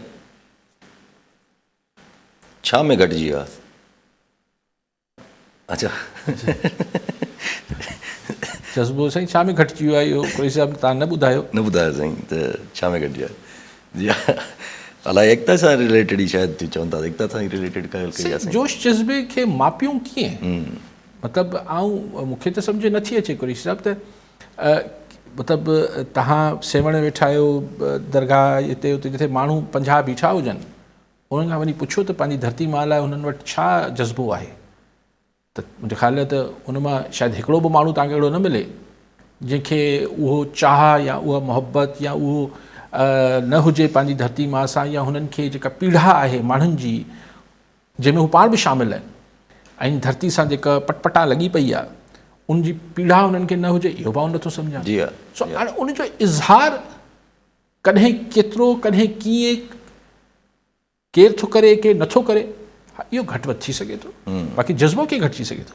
छा में घटिजी वियो आहे? अच्छा जज़्बो साईं छा में घटिजी वियो आहे इहो कोई हिसाब तव्हां न ॿुधायो? न ॿुधायो साईं त छा में घटिजी आहे जी हा अलाए एकता सां रिलेटेड ई शायदि थी चवनि था एकता सां ई रिलेटेड कयल कई आहे जोश जज़्बे खे मापियूं कीअं? मतिलबु मूंखे त सम्झ नथी अचे कुरेशी साहिब त मतिलबु तव्हां सेवण वेठा आहियो दरगाह हिते हुते जिथे माण्हू 50 बीठा हुजनि उन्हनि खां वञी पुछो त पंहिंजी धरती मां लाइ हुननि वटि छा जज़्बो आहे त मुंहिंजे ख़्याल त उन मां शायदि हिकिड़ो बि माण्हू तव्हांखे अहिड़ो न मिले जंहिंखे उहो चाह या उहा मोहबत या उहो न हुजे पंहिंजी धरती मां सां या हुननि खे जेका पीढ़ा आहे माण्हुनि जी जंहिंमें हू पाण बि शामिल आहिनि ऐं धरती सां जेका पटपटा लॻी पई आहे उनजी पीढ़ा उन्हनि खे न हुजे इहो भाव नथो सम्झां जी हा सो हाणे उनजो इज़हार कॾहिं केतिरो कॾहिं कीअं केरु थो करे केरु नथो करे इहो घटि वधि थी सघे थो बाक़ी जज़्बो कीअं घटिजी सघे थो?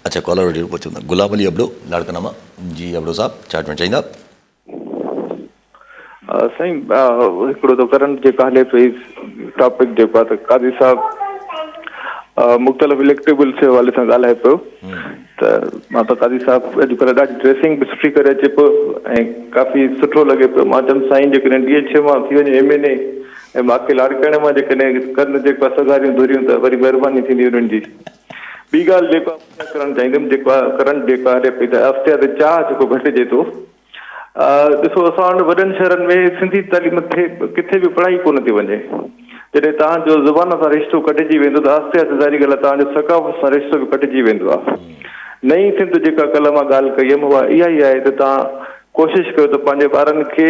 अच्छा कॉलर वठी पहुचूं था गुलाम अली अबड़ो लाड़काना जी अबड़ो साहब छा चवणु चाहींदा? साईं हिकिड़ो त करंट जेका हले पई टॉपिक जेको आहे त काज़ी साहब मुख़्तलिफ़ इलेक्टेबल्स जे हवाले सां ॻाल्हाए पियो त मां त काज़ी साहब अॼुकल्ह ॾाढी ड्रेसिंग बि सुठी करे अचे पियो ऐं काफ़ी सुठो लॻे पियो मां चयुमि साईं जेकॾहिं DH मां थी वञे MNA ऐं मूंखे लाड़काणे मां जेकॾहिं कनि जेको आहे सगारियूं धुरियूं त वरी महिरबानी थींदी उन्हनि जी। ॿी ॻाल्हि जेको आहे करणु चाहींदुमि जेको आहे करंट जेका हले पई त हफ़्ते चाह जेको घटिजे थो ॾिसो असां वटि वॾनि शहरनि में सिंधी तालीम किथे बि पढ़ाई कोन थी वञे जॾहिं तव्हांजो ज़ुबान सां रिश्तो कटिजी वेंदो त आहिस्ते आहिस्ते ज़ारी ॻाल्हि आहे तव्हांजो सकाफ़त सां रिश्तो बि कटिजी वेंदो आहे। नई सिंध जेका कल्ह मां ॻाल्हि कई हुयमि उहा इहा ई आहे त तव्हां कोशिशि कयो त पंहिंजे ॿारनि खे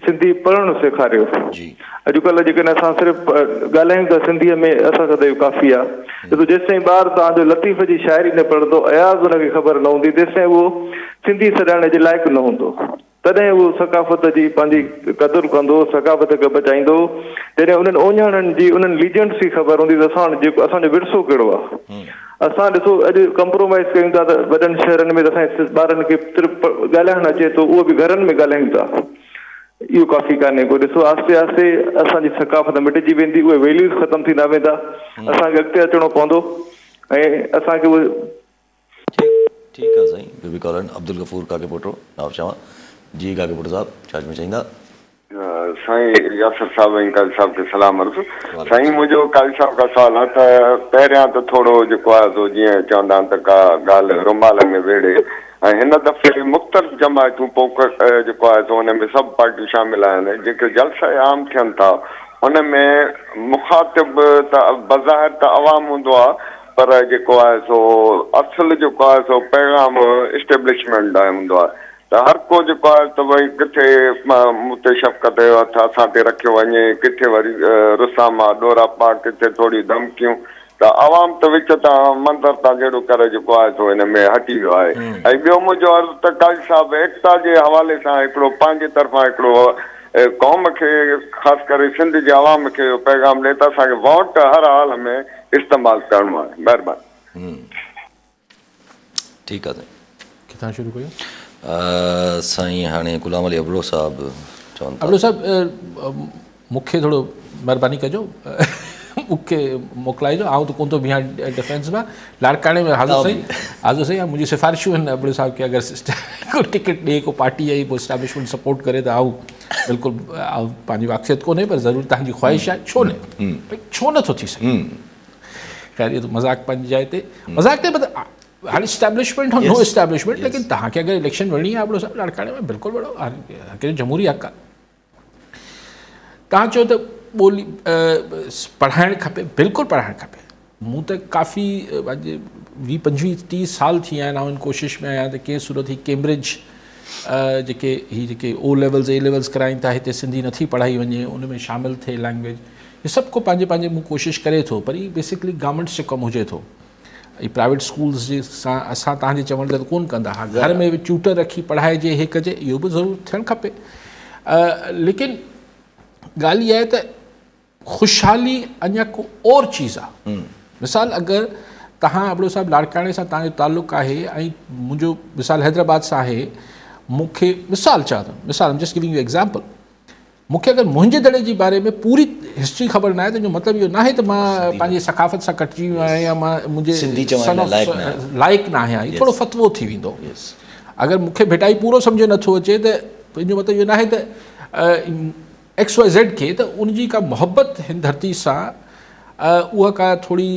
सिंधी पढ़णु सेखारियो। अॼुकल्ह जेकॾहिं असां सिर्फ़ु ॻाल्हायूं था सिंधीअ में असां सां त इहो काफ़ी आहे ॾिसो जेसिताईं ॿारु तव्हांजो लतीफ़ जी शाइरी न पढ़ंदो अयाज़ हुनखे ख़बर न हूंदी तेसिताईं उहो सिंधी सॾाइण जे लाइक़ु न हूंदो तॾहिं उहो सकाफ़त जी पंहिंजी क़दुरु कंदो सकाफ़त खे बचाईंदो जॾहिं उन्हनि ओञाणनि जी उन्हनि लीजेंड्स जी ख़बर हूंदी त जेको असांजो विरसो कहिड़ो आहे। असां ॾिसो अॼु कंप्रोमाइज़ कयूं था त वॾनि शहरनि में त असांजे ॿारनि खे सिर्फ़ु ॻाल्हाइणु अचे थो उहो बि घरनि में ॻाल्हायूं था इहो काफ़ी कान्हे को ॾिसो आहिस्ते आहिस्ते असांजी सकाफ़त मिटिजी वेंदी उहे वैल्यूज़ ख़तमु थींदा वेंदा असांखे अॻिते अचिणो पवंदो ऐं असांखे उहे ठीकु आहे साईं ॿियो बि कॉलर अब्दुल गफ़ूर काके पोटो नाव चवां जी काके पोटो साहब छा चवणु चाहींदा? साईं यासिर साहब ऐं काज़ी साहब खे सलाम अर्ज़ु। साईं मुंहिंजो काज़ी साहब खां सवाल आहे त पहिरियां त थोरो जेको आहे सो जीअं चवंदा आहिनि त का ॻाल्हि रुमाल में वेड़े ऐं हिन दफ़े मुख़्तलिफ़ जमायतूं जेको आहे सो हुन में सभु पार्टियूं शामिल आहिनि जेके जलसा आम थियनि था हुन में मुखातिब त बज़ाहिर त अवाम हूंदो आहे पर जेको आहे सो असुलु जेको आहे सो पैगाम इस्टेब्लिशमेंट लाइ हूंदो आहे त हर को जेको आहे त भई किथे मुते शफ़क़त जो हथु असां ते रखियो वञे किथे वरी रुसामा ॾोरा पा किथे थोरी धमकियूं त अवाम त विच तां मंदर तां जहिड़ो करे जेको आहे सो हिन में हटी वियो आहे। ऐं ॿियो मुंहिंजो अर्ज़ु त काज़ी साहब एकता जे हवाले सां हिकिड़ो पंहिंजे तरफ़ां हिकिड़ो क़ौम खे ख़ासि करे सिंध जे अवाम खे पैगाम ॾिए त असांखे वोट हर हाल में इस्तेमालु करिणो आहे। महिरबानी। ठीकु आहे किथां शुरू कयूं? साईं हाणे गुलाम अली अबड़ो साहब चवनि था अबड़ो साहब मूंखे थोरो महिरबानी कजो मूंखे मोकिलाइजो आउं त कोन थो बीहां डिफेंस में लाड़काणे में हाज़िर सही आहे मुंहिंजी सिफ़ारिशूं आहिनि अबड़ो साहब खे अगरि को टिकट ॾिए को पार्टी आई पोइ इस्टेब्लिशमेंट सपोर्ट करे त आउं बिल्कुलु पंहिंजी वाक़ियत कोन्हे पर ज़रूरु तव्हांजी ख़्वाहिश आहे छो न भई छो नथो थी सघे ख़ैर इहो त मज़ाक पंहिंजी जाइ ते मज़ाक ते हाणे इस्टेब्लिशमेंट और नो इस्टेब्लिशमेंट लेकिन तव्हांखे अगरि इलेक्शन विढ़णी आहे अबड़ो साहब लाड़काणे में बिल्कुलु विढ़ो हर जमहूरी हक़ आहे। तव्हां चओ त ॿोली पढ़ाइणु खपे बिल्कुलु पढ़ाइणु खपे मूं त काफ़ी 20-25-30 साल थी विया आहिनि आउं कोशिशि में आहियां त कंहिं सूरत ई कैम्ब्रिज जेके O लेवल्स A लेवल्स कराइनि था हिते सिंधी नथी पढ़ाई वञे उन में शामिलु थिए लैंग्वेज इहे सभु को पंहिंजे मूं कोशिशि करे थो पर इहा बेसिकली गवर्नमेंट्स जो कमु हुजे थो ऐं प्राइवेट स्कूल्स जे सां असां तव्हांजे चवण ते कोन कंदा हा घर में ट्यूटर रखी पढ़ाइजे हे कजे इहो बि ज़रूरु थियणु खपे लेकिन ॻाल्हि इहा आहे त ख़ुशहाली अञा को और चीज़ आहे। मिसाल अगरि तव्हां अबड़ो साहब लाड़काणे सां तव्हांजो ताल्लुक़ु आहे ऐं मुंहिंजो मिसाल हैदराबाद सां आहे मूंखे मिसाल चवां थो मिसाल जस्ट गिविंग यू एग्ज़ाम्पल मूंखे अगरि मुंहिंजे दड़े जे बारे में पूरी हिस्ट्री ख़बर ना आहे त जो मतिलबु इहो न आहे त मां पंहिंजी सकाफ़त सां कटिजी वियो आहियां या मां मुंहिंजे सिंधी चवण लाइ लाइक़ु न आहियां, थोरो फ़तवो थी वेंदो। अगरि मूंखे भिटाई पूरो सम्झ नथो अचे त पंहिंजो मतिलबु इहो न आहे त XYZ खे त उनजी का मोहबत हिन धरती सां उहा का थोड़ी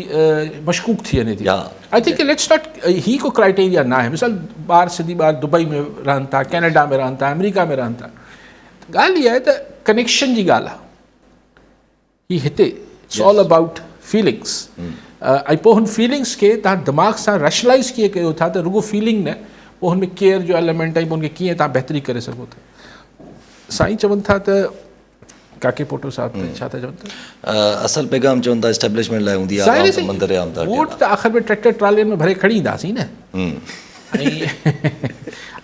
मशकूक थी वञे थी। आई थिंक लेट्स नॉट ही को क्राइटेरिया ना है। मिसाल ॿार सिंधी ॿार दुबई में रहनि था, कैनेडा में रहनि था, अमेरिका में रहनि था, ॻाल्हि इहा आहे त कनेक्शन जी ॻाल्हि आहे। ही हिते इट्स ऑल अबाउट फीलिंग्स। ऐं पोइ हुन फीलिंग्स खे तव्हां दिमाग़ सां रैशनलाइज़ कीअं कयो था त रुगो फीलिंग न, पोइ हुन में केयर जो एलिमेंट ऐं पोइ हुनखे कीअं तव्हां बहितरी करे सघो था। साईं चवनि था त काके पोटो साहब छा था चवनि था, असल पैगाम चवनि था एस्टेब्लिशमेंट लाइ हूंदी आहे, मंदर आम था वोट त आख़िर में ट्रैक्टर ट्रालियुनि में भरे खणी ईंदासीं न।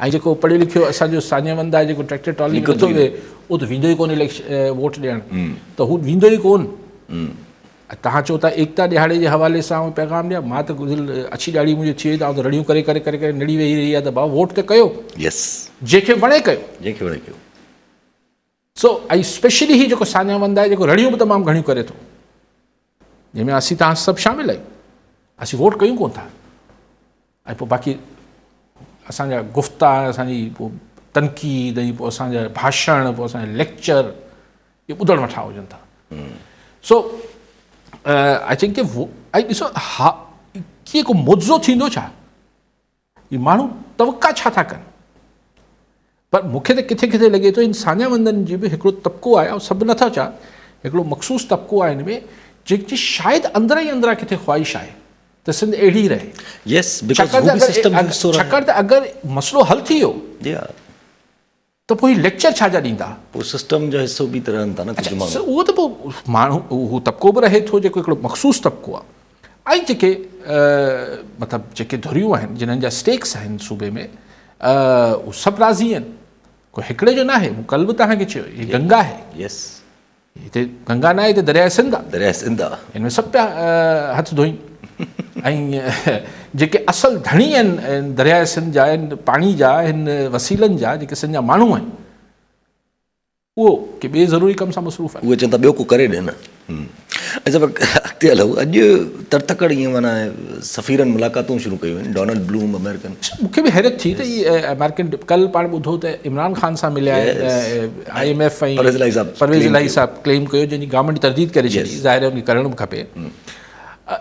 ऐं जेको पढ़ियो लिखियो असांजो सान्यावंद आहे जेको ट्रैक्टर ट्राली नथो विहे उहो त वेंदो ई कोन इलेक्शन वोट ॾियणु, त हू वेंदो ई कोन। तव्हां चओ था एकता ॾियारे जे हवाले सां पैगाम ॾियां, मां त दिलि अछी ॾाढी मुंहिंजी थी वई त त रड़ियूं करे करे करे करे नड़ी वेही रही आहे त भाउ वोट त कयो, जंहिंखे वणे कयो, जंहिंखे वणे कयो। सो ऐं स्पेशली ही जेको सान्यावंद आहे जेको रड़ियूं बि तमामु घणियूं करे थो, जंहिंमें असीं तव्हां सभु शामिलु आहियूं, असीं वोट कयूं कोन था। ऐं पोइ बाक़ी असांजा गुफ़्ता, असांजी पोइ तनक़ीद, ऐं पोइ असांजा भाषण, पोइ असांजा लेक्चर, इहे ॿुधण वठा हुजनि था। सो आई थिंक कि ऐं ॾिसो हा कीअं को मुआवज़ो थींदो छा, इहे माण्हू तवका छा था कनि। पर मूंखे त किथे किथे लॻे थो इन सान्यावंदनि जी बि हिकिड़ो तबिको आहे, ऐं सभु नथा चवां, हिकिड़ो मख़सूस तबिको आहे हिन में जंहिंजी शायदि अंदरि ई अंदरां किथे ख़्वाहिश आहे त सिंध अहिड़ी रहे। छाकाणि त अगरि मसइलो हल थी वियो त पोइ लेक्चर छा जा ॾींदा, पोइ सिस्टम जो हिसो बि त रहनि था न। उहो त पोइ माण्हू उहो तबिको बि रहे थो जेको हिकिड़ो मख़सूस तबिको आहे। ऐं जेके मतिलबु जेके धुरियूं आहिनि जिन्हनि जा स्टेक्स आहिनि सूबे में, उहे सभु राज़ी आहिनि। कोई हिकिड़े जो न आहे, मूं कल्ह बि तव्हांखे चयो हीअ गंगा आहे, हिते गंगा न आहे, हिते दरिया सिंध आहे, दरिया सिंध आहे, हिन में सभु पिया हथ धोई। ऐं जेके असल धणी आहिनि दरिया सिंध जा, हिन पाणी जा, हिन वसीलनि जा, जेके सिंध जा माण्हू आहिनि, उहो के ॿिए ज़रूरी कम सां मसरूफ़ आहे। उहे चवनि था ॿियो को करे ॾिए न। अच्छा अॻिते हलूं, अॼु तड़तकड़ ईअं माना सफ़ीरनि मुलाक़ातूं शुरू कयूं आहिनि, डोनाल्ड ब्लूम अमेरिकन। मूंखे बि हैरत थी त इहे अमेरिकन कल्ह पाण ॿुधो त इमरान ख़ान सां मिलिया IMF ऐं परवेज़ इलाही साहब क्लेम कयो, जंहिंजी गवर्नमेंट तरदीद करे छॾी, ज़ाहिर आहे उनखे करणु बि खपे।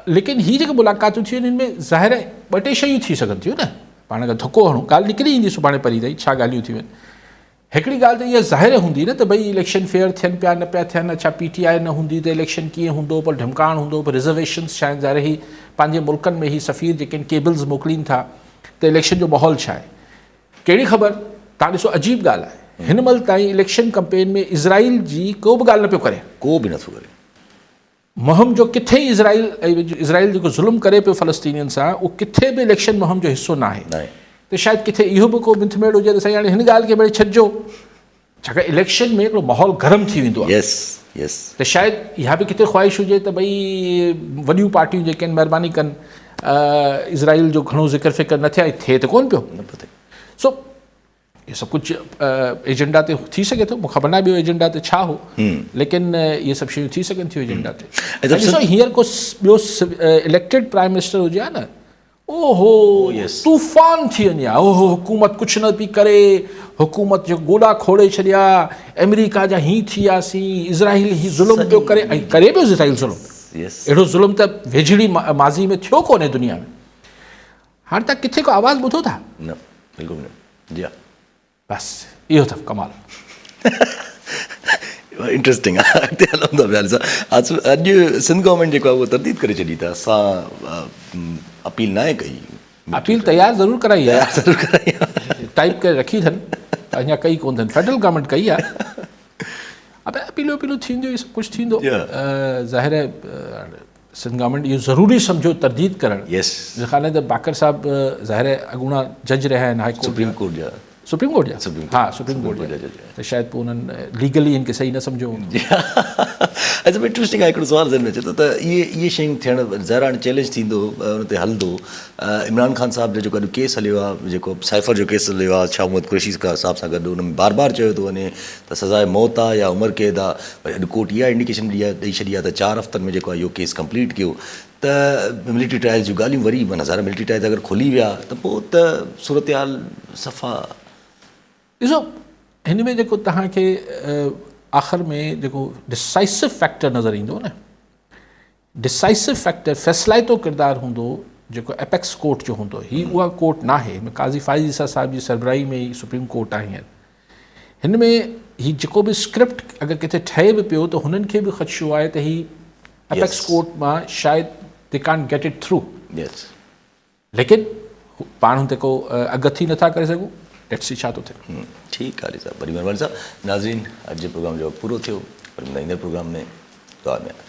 लेकिन हीअ जेके मुलाक़ातूं थियूं आहिनि, हिन में ज़ाहिर आहे ॿ टे शयूं थी सघनि थियूं न। पाण अगरि धको हणूं, ॻाल्हि निकिरी ईंदी सुभाणे परी ताईं छा ॻाल्हियूं थियूं आहिनि। हिकिड़ी ॻाल्हि त इहा ज़ाहिर हूंदी न त भई इलेक्शन फेयर थियनि पिया न पिया थियनि, अच्छा PTI न हूंदी त इलेक्शन कीअं हूंदो, पर ढमकाइण हूंदो, पर रिज़र्वेशन्स छा आहिनि, ज़ाहिर ई पंहिंजे मुल्कनि में ही सफ़ीर जेके आहिनि केबल्स मोकिलीनि था, त इलेक्शन जो माहौल छा आहे, कहिड़ी ख़बर। तव्हां ॾिसो अजीब ॻाल्हि आहे, हिन महिल ताईं इलेक्शन कैंपेन में इज़राइल जी को बि ॻाल्हि न पियो करे, को बि नथो करे। मुहिम जो किथे ई इज़राइल जेको ज़ुल्म करे पियो फ़लस्तीनियुनि सां, उहो किथे बि इलेक्शन मुहिम जो हिसो न आहे। त शायदि किथे इहो बि को मिथमेड़ हुजे त साईं हाणे हिन ॻाल्हि खे भई छॾिजो, छाकाणि इलेक्शन में हिकिड़ो माहौल गरम थी वेंदो आहे। त शायदि इहा बि किथे ख़्वाहिश हुजे त भई वॾियूं पार्टियूं जेके आहिनि महिरबानी कनि, इज़राइल जो घणो ज़िक्र फ़िक्र न थिए त कोन पियो। सो इहे सभु कुझु एजेंडा ते थी सघे थो, मूंखे ख़बर न आहे ॿियो एजेंडा ते छा हो, लेकिन इहे सभु शयूं थी सघनि थियूं एजेंडा ते। ॾिसो हींअर को ॿियो इलेक्टेड प्राइम मिनिस्टर हुजे हा न, ओहो तूफ़ान थी वञे, ओहो हुकूमत कुझु न पई करे, हुकूमत जो गोॾा खोड़े छॾिया, अमेरिका जा हीअं थी वियासीं, इज़राइल ही ज़ुल्म पियो करे, ऐं करे पियो इज़राइल ज़ुल्म। अहिड़ो ज़ुल्म त वेझड़ी माज़ी में थियो कोन्हे दुनिया में। हाणे तव्हां किथे को आवाज़ु ॿुधो था? न, बिल्कुलु न। जी हा, बसि इहो अथव कमाल। इंट्रस्टिंग आहे। अॻिते हलूं था ॿियार सां। अॼु सिंध गवर्नमेंट जेको आहे उहो तरदीद करे छॾी त असां अपील न आहे कई, अपील तयारु ज़रूरु कराई आहे, टाइप करे रखी अथनि, अञा कई कोन अथनि, फेडरल गवर्नमेंट कई आहे। अब अपीलूं थींदियूं, इहो सभु कुझु थींदो। ज़ाहिर आहे सिंध गवर्नमेंट इहो ज़रूरी सम्झो तरदीद करणु। कान्हे त बाकर साहब ज़ाहिर आहे अॻूणा जज रहिया आहिनि हाई कोर्ट, सुप्रीम कोर्ट जा सुप्रीम हा सुप्रीम कोर्ट जा त शायदि पोइ उन्हनि लीगली हिन खे सही न सम्झो अच्छा इंट्रेस्टिंग आहे हिकिड़ो सुवाल ज़हन में अचे थो त इहे शयूं थियणु ज़ाहिर हाणे चैलेंज थींदो उन ते हलंदो इमरान ख़ान साहब जो जेको अॼु केस हलियो आहे जेको साइफ़र जो केस हलियो आहे शाह मोहम्मद कुरैशी साहब सां गॾु उन में बार बार चयो थो वञे त सज़ाए मौत आहे या उमिरि क़ैद आहे भई अॼु कोर्ट इहा इंडिकेशन ॾेई छॾी आहे त 4 हफ़्तनि में जेको आहे इहो केस कंप्लीट कयो त मिलिट्री ट्रायल जूं ॻाल्हियूं वरी माना ज़ाहिर मिलिट्री ट्रायल अगरि खुली विया त पोइ त सूरत हाल सफ़ा ॾिसो हिन में जेको तव्हांखे आख़िर में जेको डिसाइसिव फैक्टर नज़र ईंदो न डिसाइसिव फैक्टर फ़ैसिलाइतो किरदारु हूंदो जेको एपेक्स कोर्ट जो हूंदो ही उहा कोर्ट न आहे काज़ी फ़ाइज़ ईसा साहिब जी सरबराही में ई सुप्रीम कोर्ट आहे हींअर हिन में ही जेको बि स्क्रिप्ट अगरि किथे ठहे बि पियो त हुननि खे बि ख़दशो आहे त ही एपेक्स कोर्ट मां शायदि दे कान गेट इट थ्रू लेकिन पाण हुन ते को अगथी नथा करे सघूं लेट्स सी छा थो थिए ठीकु आहे साहब वरी महिरबानी साहब नाज़रीन अॼु जे प्रोग्राम जो पूरो थियो पर ईंदड़ प्रोग्राम में दुआ में